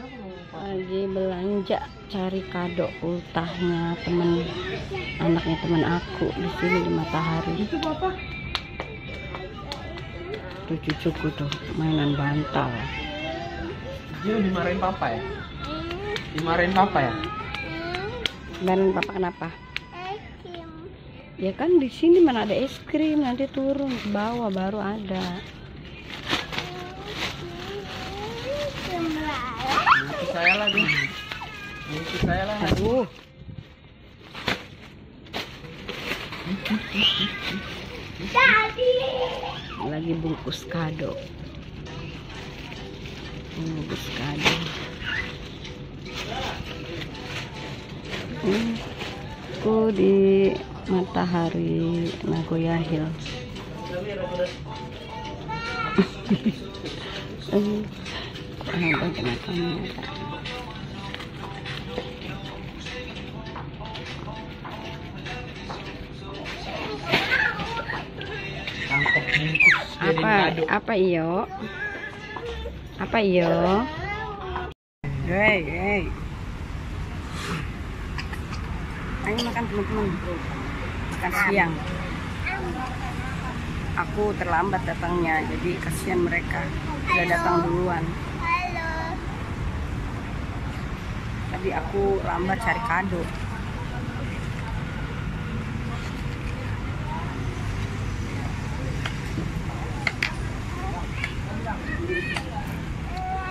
Lagi belanja cari kado ultahnya anaknya temen aku di sini di Matahari. Itu apa? Tuh cucuku tuh mainan bantal. Dia dimarahin papa ya? Dimarahin papa ya? Dimarahin papa kenapa? Ya kan di sini mana ada es krim, nanti turun ke bawah baru ada. Itu saya lagi. Itu saya lah. Aduh. Lagi bungkus kado. Bungkus kado. Aku di Matahari Nagoya Hill. Tangkap bungkus Apa iyo? Apa iyo? Hey. Ayo makan teman-teman. Makan siang. Aku terlambat datangnya, jadi kasihan mereka. Udah datang duluan. Tadi aku lambat cari kado.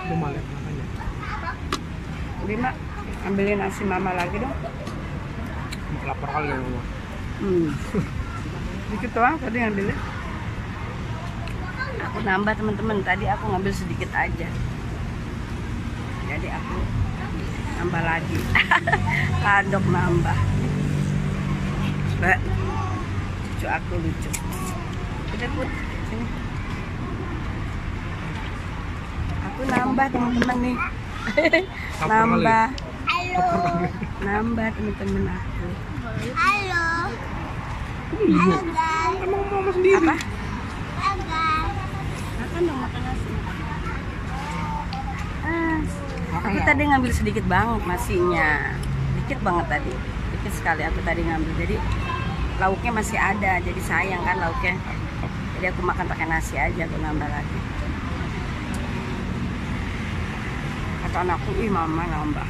Lu malah namanya. Bima, ambilin nasi mama lagi dong. Lapar kali ya mama. Dikit doang tadi ngambilnya. Aku nambah teman-teman, tadi aku ngambil sedikit aja. Jadi aku nambah lagi. Kadok nambah. Mbak, cucu aku lucu. Udah put, sini. Aku nambah teman-teman nih. Nambah. Nambah teman-teman aku. Halo. Iya. Emang mama sendiri. Apa? Makan dong, makan nasi. Aku tadi ngambil sedikit banget nasinya. Dikit banget tadi. Dikit sekali aku tadi ngambil. Jadi lauknya masih ada. Jadi sayang kan lauknya. Jadi aku makan pakai nasi aja, aku nambah lagi. Kata anakku, ih mama nambah.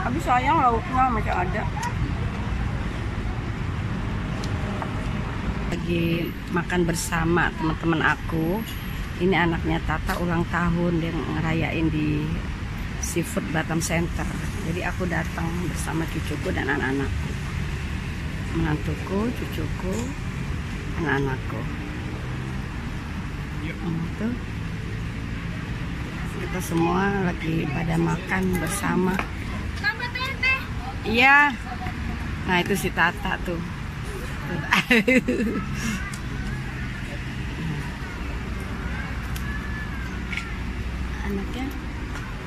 Tapi sayang lauknya masih ada. Lagi makan bersama teman-teman aku. Ini anaknya Tata ulang tahun, dia ngerayain di Seafood Batam Center. Jadi aku datang bersama cucuku dan anak-anakku, menantuku, cucuku, anak-anakku. Tuh. Kita semua lagi pada makan bersama. Iya. Nah itu si Tata tuh.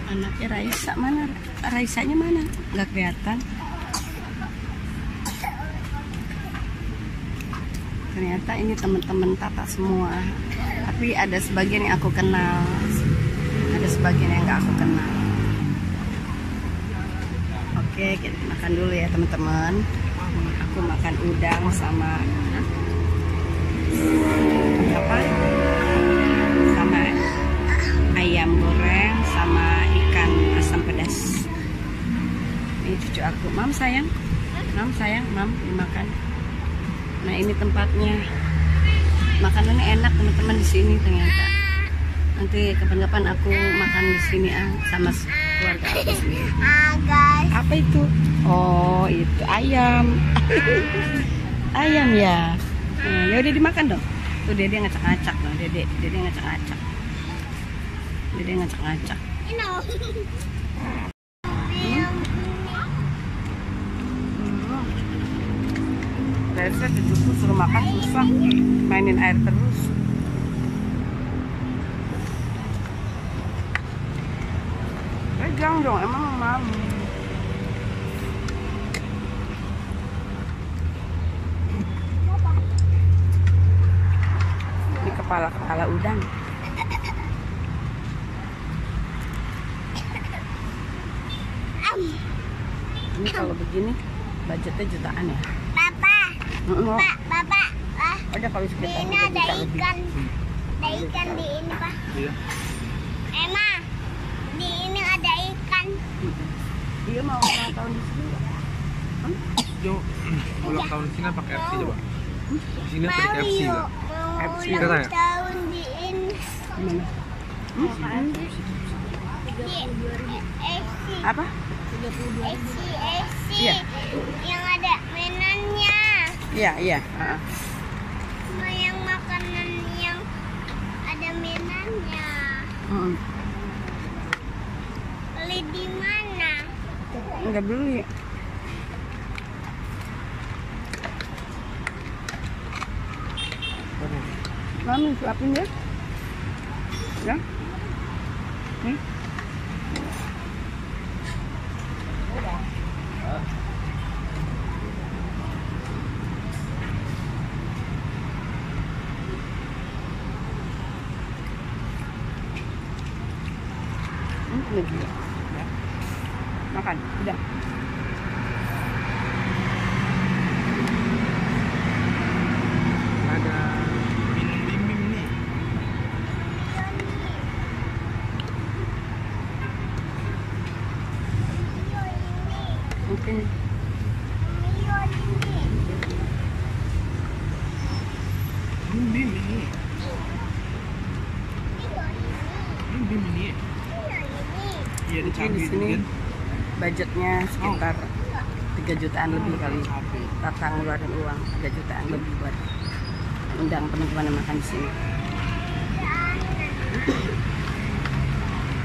Anaknya Raisa mana? Raisanya mana? Nggak kelihatan. Ternyata ini teman-teman Tata semua. Tapi ada sebagian yang aku kenal, ada sebagian yang nggak aku kenal. Oke, kita makan dulu ya teman-teman. Aku makan udang sama apa? Sama ayam goreng sama ikan asam pedas. Ini cucu aku. Mam sayang, mam dimakan. Nah ini tempatnya. Makanannya enak teman-teman di sini ternyata. Nanti kapan-kapan aku makan di sini sama keluarga aku sendiri. Guys. Apa itu? Oh itu ayam. Ayam ya. Ya udah dimakan dong. Tuh dia ngacak-ngacak dong. Dia ngacak-ngacak. Dia ngacak-ngacak. Biasa cucuku suruh makan susah, mainin air terus. Pegang dong, emang mau. Ini kepala udang. Ini kalau begini budgetnya jutaan ya. Papa, Papa, Udah kalau sekitar di ini 3 ada juta lebih. ikan. Ada ikan di ini, Pak. Iya. Emma, di ini ada ikan. Dia mau ulang tahun di sini. Jo, ulang tahun di sini apa KFC coba? Di sini apa di Mau KFC yuk, nggak? mau KFC. ulang Kita ya? tahun di ini. Gimana? Di SC. Apa? SC. Iya. Yang ada mainannya. Iya, iya. Cuma yang makanan yang ada mainannya. Beli di mana? Enggak beli. Mami suapin ya. Ya. Ini juga. Ya. Makan, udah. Ada minum bim nih. Mungkin Bim ini. Bim ini. Iya di mungkin di cabai sini kan. budgetnya sekitar 3 jutaan lebih kali. Tatang ngeluarin uang 3 jutaan lebih buat undang teman-teman yang makan di sini.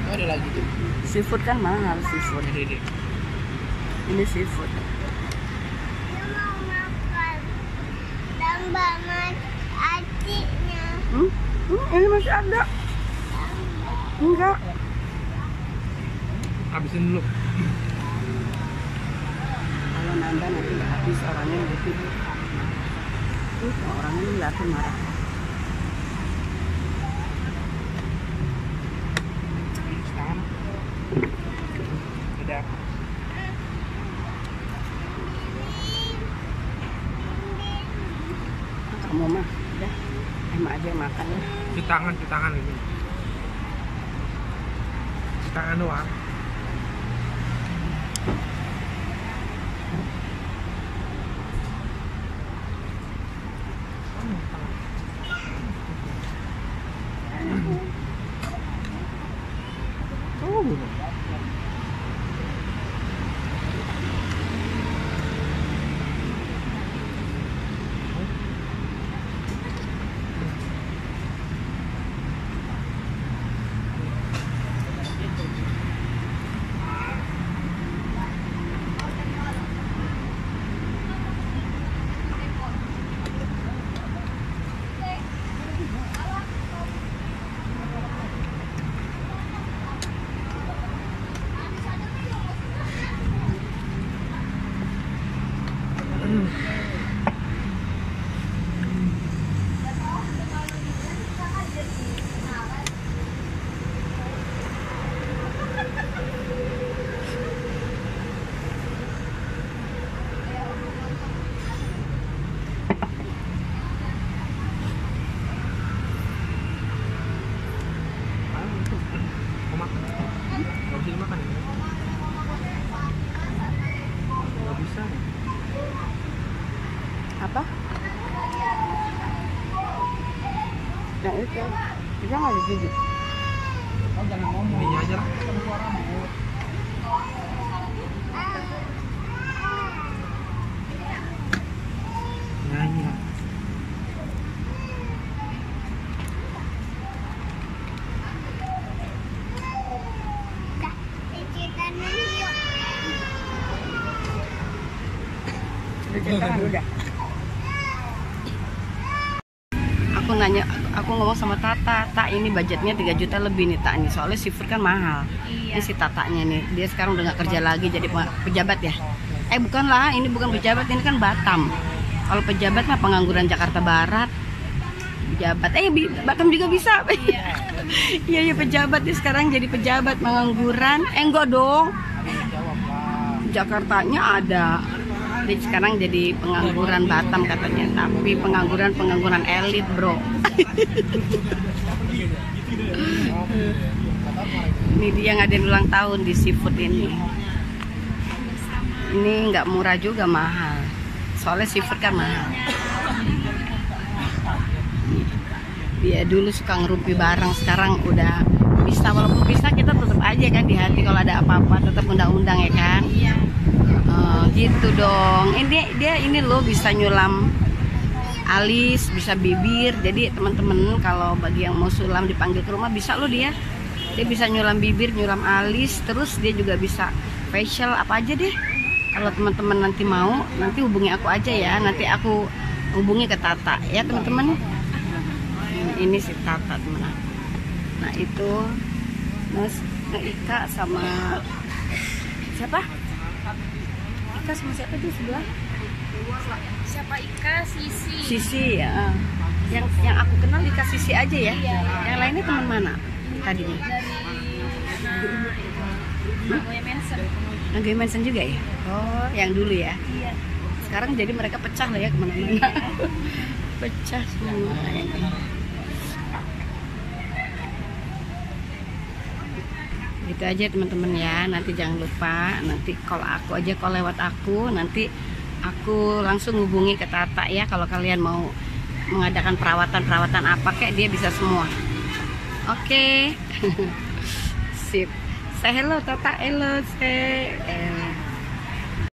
Oh, ada lagi tuh. Seafood kan mahal seafood. Ini. Ini seafood. Dia mau makan. Tambah mas acinya. Ini masih ada. Enggak. Habisin dulu. Kalau nambah nanti nggak habis orangnya yang butuh. Orangnya ngeliatin marah. Sekarang. Ada. Kamu mah udah emak aja yang makan ya. Cuci tangan ini. Cuci tangan doang. Apa? Yang itu bisa nggak digigit? Oh, jangan ngomong. Ini aja lah. Nyanyi lah. Udah. Aku nanya, aku ngomong sama Tata, Tak ini budgetnya 3 juta lebih nih Tak nih, soalnya seafood kan mahal. Ini si Tatanya nih, dia sekarang udah nggak kerja lagi jadi pejabat ya. Bukan lah, ini bukan pejabat, ini kan Batam. Kalau pejabat mah pengangguran Jakarta Barat. Pejabat, Batam juga bisa. Iya pejabat dia sekarang jadi pejabat pengangguran. Enggak dong. Jakartanya ada. Jadi sekarang jadi pengangguran Batam katanya, tapi pengangguran elit, bro. Ini dia ngadain ulang tahun di seafood ini. Ini nggak murah juga, mahal. Soalnya seafood kan mahal. Dia dulu suka ngerumpi barang, sekarang udah bisa. Walaupun bisa, kita tetap aja kan di hati kalau ada apa-apa tetap undang-undang ya kan. Gitu dong. Ini loh bisa nyulam alis, bisa bibir. Jadi teman-teman kalau bagi yang mau sulam dipanggil ke rumah bisa loh dia bisa nyulam bibir, nyulam alis, terus dia juga bisa facial apa aja deh. Kalau teman-teman nanti mau, nanti hubungi aku aja ya. Nanti aku hubungi ke Tata ya teman-teman. Ini si Tata teman aku. Nah itu Mas Ika sama siapa? Ika sama siapa tuh sebelah? Siapa Ika? Sisi ya. Yang aku kenal Ika Sisi aja ya. Yang lainnya teman mana tadinya? Nagoya Mansion. Nagoya Mansion juga ya? Oh, yang dulu ya? Iya. Sekarang jadi mereka pecah lah ya kemana-mana. Pecah semua. Gitu aja teman-teman ya. Nanti jangan lupa, nanti kalau aku aja, kalau lewat aku, nanti aku langsung hubungi ke Tata ya. Kalau kalian mau mengadakan perawatan apa kayak, dia bisa semua. Oke. Sip. Say hello Tata, hello. Say